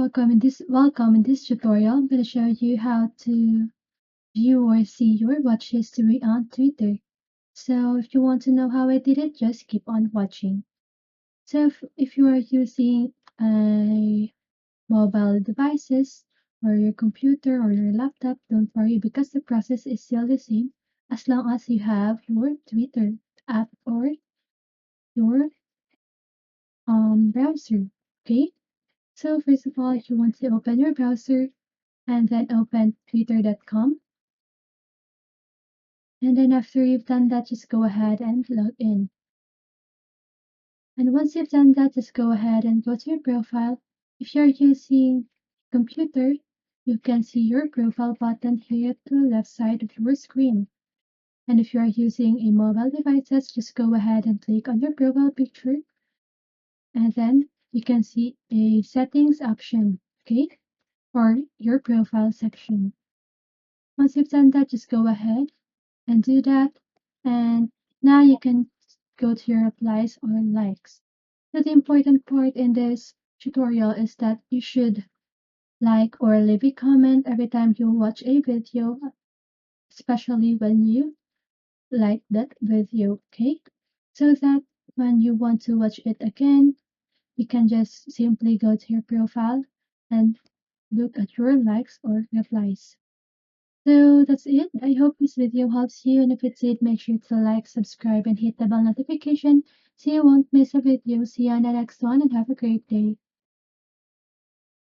Welcome in this tutorial. I'm going to show you how to view or see your watch history on Twitter. So if you want to know how I did it, just keep on watching. So if you are using a mobile devices or your computer or your laptop, don't worry because the process is still the same as long as you have your Twitter app or your browser. Okay. So first of all, you want to open your browser and then open twitter.com. And then after you've done that, just go ahead and log in. And once you've done that, just go ahead and go to your profile. If you're using a computer, you can see your profile button here to the left side of your screen. And if you're using a mobile device, just go ahead and click on your profile picture. And then you can see a settings option, okay, for your profile section. Once you've done that, just go ahead and do that. And now you can go to your replies or likes. So the important part in this tutorial is that you should like or leave a comment every time you watch a video, especially when you like that video, okay? So that when you want to watch it again, you can just simply go to your profile and look at your likes or replies. So that's it. I hope this video helps you, and if it did, make sure to like, subscribe, and hit the bell notification so you won't miss a video. See you on the next one, and have a great day.